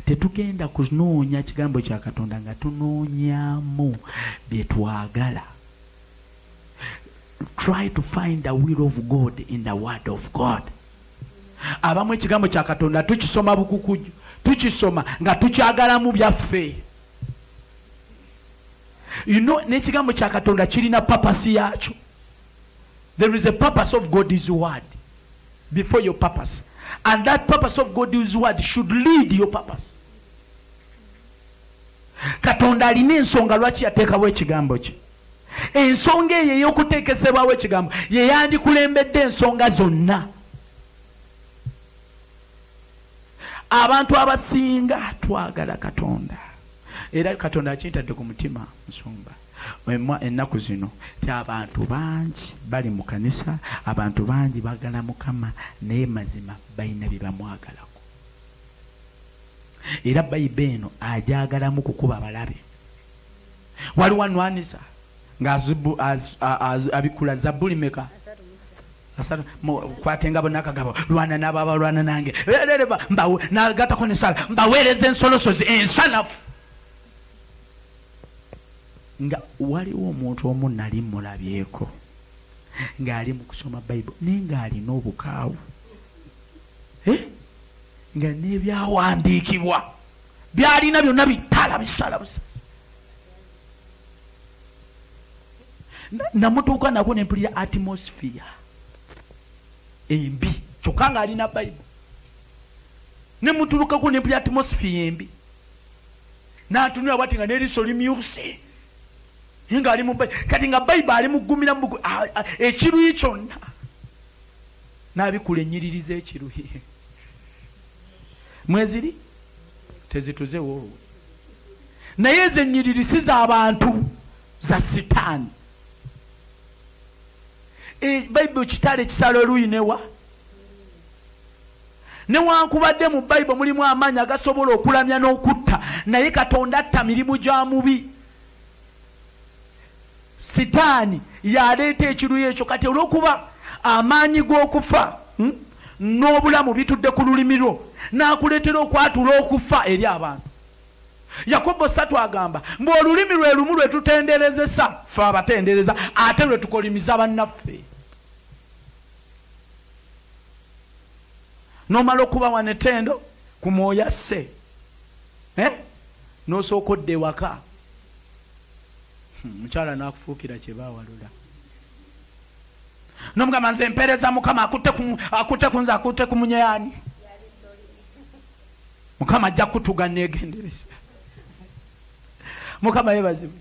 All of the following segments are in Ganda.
Tetugenda kunoonya kigambo kya Katonda nga tunoonyamu bye twagala. Try to find the will of God in the word of God. Abamu ekigambo kya Katonda tukisoma bukukuju, tukisoma nga tukyagalamu byaffe. You know, n'ekigambo kya Katonda kirina purpose yakyo. There is a purpose of God's word before your purpose. And that purpose of God's word should lead your purpose. Katonda alina ensonga lwaki yateekawo ekigambo kye. Ensonga eyo ey'okuteekesebwawo ekigambo ye yandikulembedde ensonga zonna. Abantu abasinga twagala Katonda. Era Katonda akintadde ku mutima nsumba. Ennaku zino ti abantu bangi bali mu kanisa, abantu bangi bagala Mukama naye mazima balina bye bamwagalako. Era Bayibuli eno ajaagalamu kukuba balabe. Waliwo anwanisa nga abikula Zabbuli meka? Kwatenga bonakagabo lwana n'ababa lwana nange nagatako n'ensala mbaweereza ensolosozi ensanafu. Nga waliwo omuntu omu nali mulabyeko ng'ali mu kusoma Bayibuli naye ng'alina obukaawu nga n'ebyawandiikibwa byalina byonna bitala bisala busasa. Namutuuka nako ne mpulira atmosphere embi kyokka ng'alina Bayibuli. Ne mutulukako ne mpulira atmosphere embi n'atunula bwati nga n'eriiso limyuse nga ali mu Bayibuli. Kati nga Bayibuli ali mugumira mu ekiruyi kyonna n'abikula ennyiriri z'ekiruyi. Mweziri tezituzewo naye ezo ennyiriri si z'abantu, za Sitaani. Bayibuli kitale kisala oluyi newa newankubadde mu Bayibuli mulimu amaanyi agasobola okulamya n'okutta, naye Katonda atta mirimu gya mubi. Sitaani yaleeta ekiruyi ekyo. Kati olw'okuba amaanyi g'okufa n'obulamu bitudde ku lulimi lwo, n'akuleetera okwatula okufa eri abantu. Yakobo 3 agamba mbu olulimi lwe lumu lwe tutenderezesa ffe abatendereza, ate lwe tukolimiza bannaffe. N'omala okuba wanetendo ku mwoyo asse n'osooka odda ewaka, mukyala n'akufuukira kye baawalula. N'omugamba nze mpeereza Mukama akutte ku nze akutte ku munyaani. Mukama ajja kutuga neegendereza. Mukama yeebazibwe.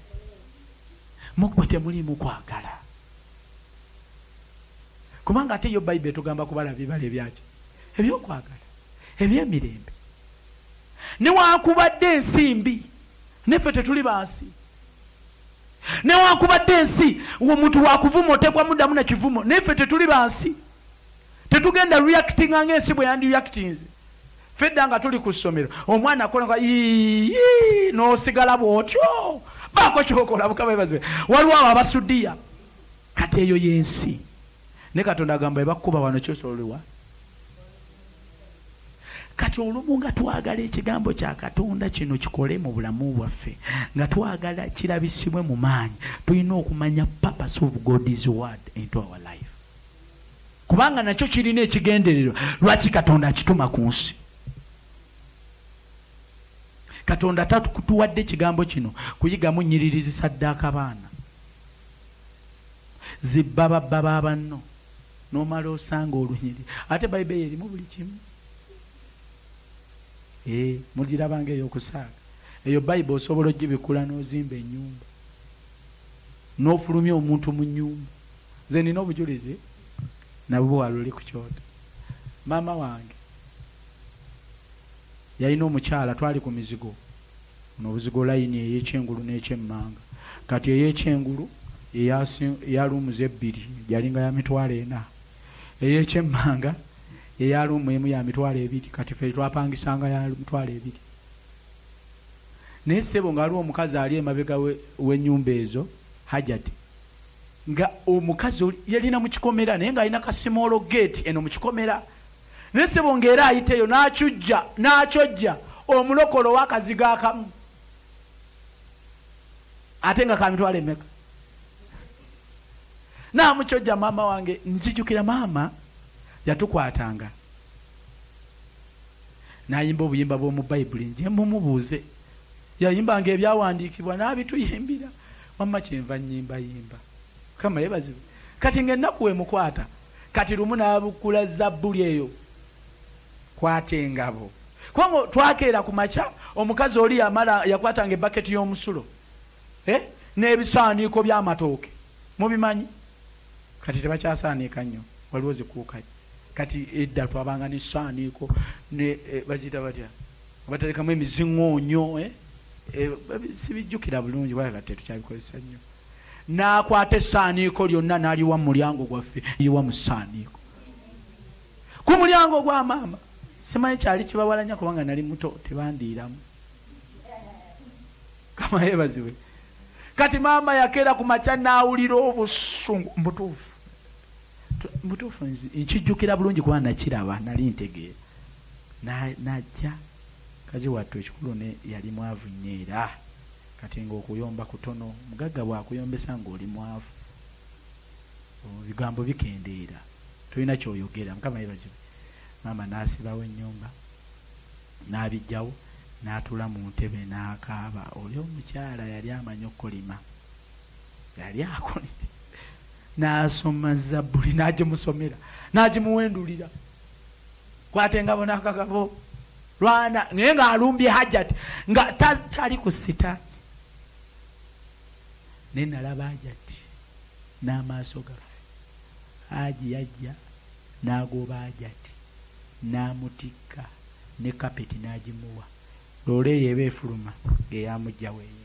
Mukwe temulimu kwagala. Kubanga ate yo Bayibuli etugamba kubala bibala ebyaki ebyokwagala eby'emirembe. Newankubadde ensimbi neffe tetuli bansi. Newankubadde ensi omuntu wakuvuma otekwa muddamu na kivumo, neffe tetuli bansi. Tetugenda reactinga ng'ensi bwe yandi reactinze. Fedda nga tuli ku ssomero omwana akola nga n'osigala bw'otyo baako kyokola. Mukama yeebazibwe. Waliwo abo abasudiya. Kati eyo y'ensi. Ne Katonda agamba ebakuba wano kyosololwa. Kati olumu nga twagala ekigambo kya Katonda kino kikole mu bulamu bwaffe, nga twagala kirabisibwe mu maanyi, tulina okumanya purpose of God's word into our life. Kubanga nakyo kirina ekigendererwa lwaki Katonda akituma ku nsi. Katonda tatukutuwadde ekigambo kino kuyigamu nnyiriri zisaddaaka baana, zibba babba baabanno, n'omala osanga olunyiri. Ate Bayibuli erimu buli kimu. Mugirabanga ey'okusaaga. Eyo Bayibuli osobola ogibikula n'ozimba ennyumba, n'ofulumya omuntu mu nnyumba. Nze nina obujulizi nabwo waluli ku kyoto. Maama wange yalina omukyala, twali ku mizigo, n'obuzigo layini ey'ekyengulu n'ekyemmanga. Kati ey'ekyengulu eyalumuza 2 yalinga ya mitwalo 4, ey'ekyemmanga eyalumu emu ya mitwalo 2. Kati ffe twapangisanga ya mitwalo 2. Naye ssebo ng'aliwo omukazi ali emabega w'ennyumba ezo Hajati, nga omukazi yalina mu kikomera naye ng'alina kasimolo gate eno mu kikomera. Naye ssebo ng'era ayiteeyo n'akyojja omulokolo wakaziga akamu ate nga kamitwala emeka. Namukyojja maama wange nzijukira maama yatukwatanga nayimba obuyimba bw'omu Bayibuli nje mumubuuze yayimbanga ebyawandiikibwa n'abituyimbira wamma kyenva nnyimba yimba kama yebazibu kati ng'ennaku wemukwata kati lumu n'abukula Zabbuli eyo kwata engabo kubanga twakeera ku makya omukazi oli yamala yakwatanga ebbaketi y'omusulo n'ebisaaniiko by'amatooke mubimanyi kati tebakyasaaniika nnyo waliwo zikuuka kati edda twabanga n'essaaniiko ne bagiyita batya batalekamu emiziŋŋoonyo sibijjukira bulungi wala kati tetukyabikozesa nnyo n'akwata essaaniiko lyonna n'aliwa mu mulyango gwaffe yiwa mu ssaaniiko ku mulyango gwa maama simanyi kyali kibawalanya kubanga nali muto tebandiiramu kama yebaziwe kati maama yakeera ku makya n'awulira obusungu mbutuufu nkijjukira bulungi kuba nakiraba nali ntegeera najja kazi wattu ekikulu ne yali mwavu nnyo era kati ng'okuyomba kutono mugagga bwakuyombesa ng'oli mwavu bigambo bikendeera tolina kyoyogera mukama yebaziwe maama n'asibawo ennyumba n'abijjawo n'atula mu ntebe n'akaaba oli omukyala yali amanyi okolima yali akolime n'asoma Zabbuli n'agimusomera n'agimuwendulira kwata engabo n'akagabo lwana naye ng'alumbye Hajjati nga tali ku sitaani naye nalaba Hajjati n'amaaso gafe Haji yajja n'agoba Hajjati n'amutikka ne kapeti n'agimuwa loole eyo eba efuluma ng'eyamugja weeye